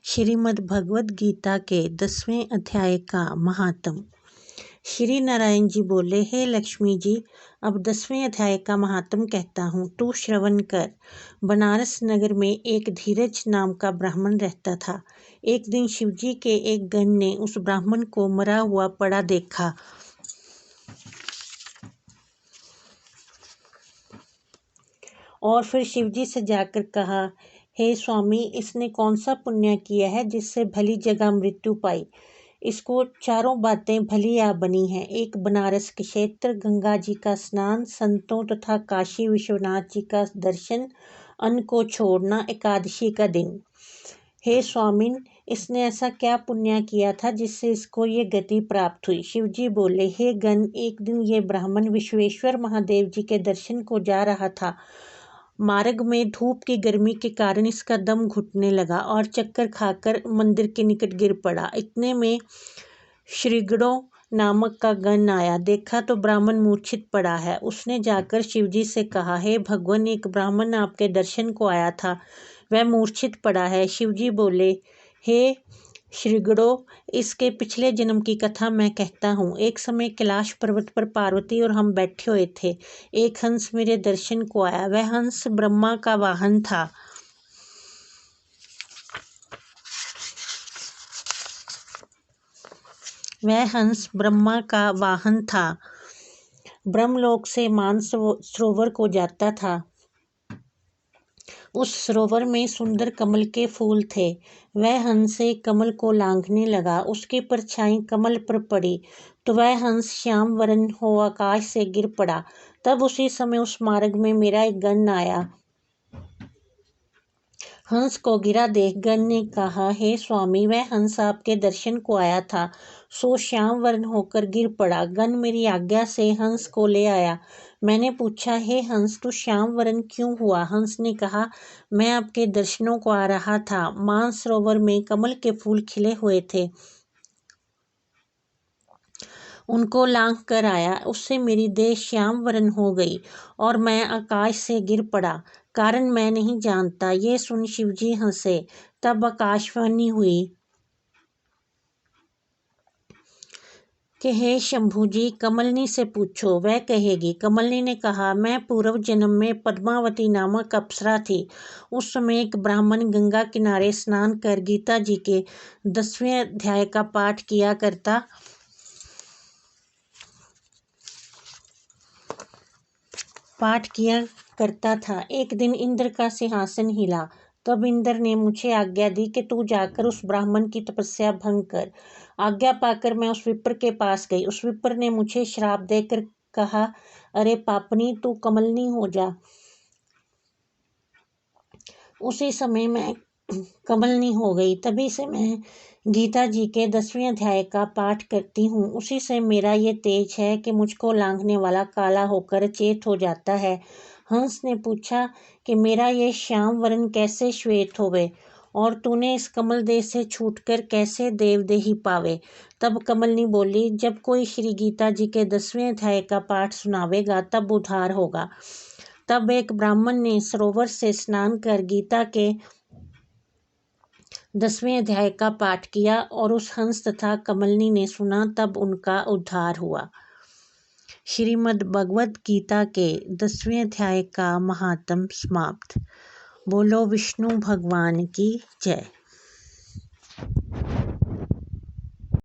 श्रीमद् भगवद गीता के 10वें अध्याय का महात्म। श्री नारायण जी बोले, हे लक्ष्मी जी, अब 10वें अध्याय का महात्म कहता हूँ, तू श्रवण कर। बनारस नगर में एक धीरज नाम का ब्राह्मण रहता था। एक दिन शिवजी के एक गण ने उस ब्राह्मण को मरा हुआ पड़ा देखा और फिर शिवजी से जाकर कहा, हे स्वामी, इसने कौन सा पुण्य किया है जिससे भली जगह मृत्यु पाई। इसको चारों बातें भली आ बनी हैं। एक, बनारस के क्षेत्र, गंगा जी का स्नान, संतों तथा काशी विश्वनाथ जी का दर्शन, अन्न को छोड़ना, एकादशी का दिन। हे स्वामिन, इसने ऐसा क्या पुण्य किया था जिससे इसको ये गति प्राप्त हुई। शिवजी बोले, हे गण, एक दिन ये ब्राह्मण विश्वेश्वर महादेव जी के दर्शन को जा रहा था। मार्ग में धूप की गर्मी के कारण इसका दम घुटने लगा और चक्कर खाकर मंदिर के निकट गिर पड़ा। इतने में श्रीगणों नामक का गण आया। देखा तो ब्राह्मण मूर्छित पड़ा है। उसने जाकर शिवजी से कहा, हे भगवान, एक ब्राह्मण आपके दर्शन को आया था, वह मूर्छित पड़ा है। शिवजी बोले, हे श्रीगणों, इसके पिछले जन्म की कथा मैं कहता हूँ। एक समय कैलाश पर्वत पर पार्वती और हम बैठे हुए थे। एक हंस मेरे दर्शन को आया। वह हंस ब्रह्मा का वाहन था। ब्रह्मलोक से मानस सरोवर को जाता था। उस सरोवर में सुंदर कमल के फूल थे। वह हंस एक कमल को लांघने लगा। उसकी परछाई कमल पर पड़ी तो वह हंस श्याम वर्ण हो आकाश से गिर पड़ा। तब उसी समय उस मार्ग में मेरा एक गण आया। हंस को गिरा देख गण ने कहा, हे स्वामी, वह हंस आपके दर्शन को आया था, सो श्याम वर्ण होकर गिर पड़ा। गण मेरी आज्ञा से हंस को ले आया। मैंने पूछा, हे हंस, तू श्याम वर्ण क्यों हुआ। हंस ने कहा, मैं आपके दर्शनों को आ रहा था। मानसरोवर में कमल के फूल खिले हुए थे, उनको लांघ कर आया। उससे मेरी देह श्याम वर्ण हो गई और मैं आकाश से गिर पड़ा। कारण मैं नहीं जानता। ये सुन शिवजी हंसे। तब आकाशवाणी हुई कि हे शंभू जी, कमलनी से पूछो, वह कहेगी। कमलनी ने कहा, मैं पूर्व जन्म में पद्मावती नामक अप्सरा थी। उस समय एक ब्राह्मण गंगा किनारे स्नान कर गीता जी के 10वें अध्याय का पाठ किया करता था। एक दिन इंद्र का सिंहासन हिला। तब इंद्र ने मुझे आज्ञा दी कि तू जाकर उस ब्राह्मण की तपस्या भंग कर। आज्ञा पाकर मैं उस विप्र के पास गई। उस विप्र ने मुझे श्राप देकर कहा, अरे पापनी, तू कमलनी हो जा। उसी समय मैं कमलनी हो गई। तभी से मैं गीता जी के 10वें अध्याय का पाठ करती हूँ। उसी से मेरा ये तेज है कि मुझको लांघने वाला काला होकर चेत हो जाता है। हंस ने पूछा कि मेरा ये श्याम वर्ण कैसे श्वेत होवे और तूने इस कमल देह से छूटकर कैसे देवदेही पावे। तब कमलनी बोली, जब कोई श्री गीता जी के 10वें अध्याय का पाठ सुनावेगा तब उद्धार होगा। तब एक ब्राह्मण ने सरोवर से स्नान कर गीता के 10वें अध्याय का पाठ किया और उस हंस तथा कमलनी ने सुना, तब उनका उद्धार हुआ। श्रीमद् भगवद गीता के 10वें अध्याय का महात्म समाप्त। बोलो विष्णु भगवान की जय।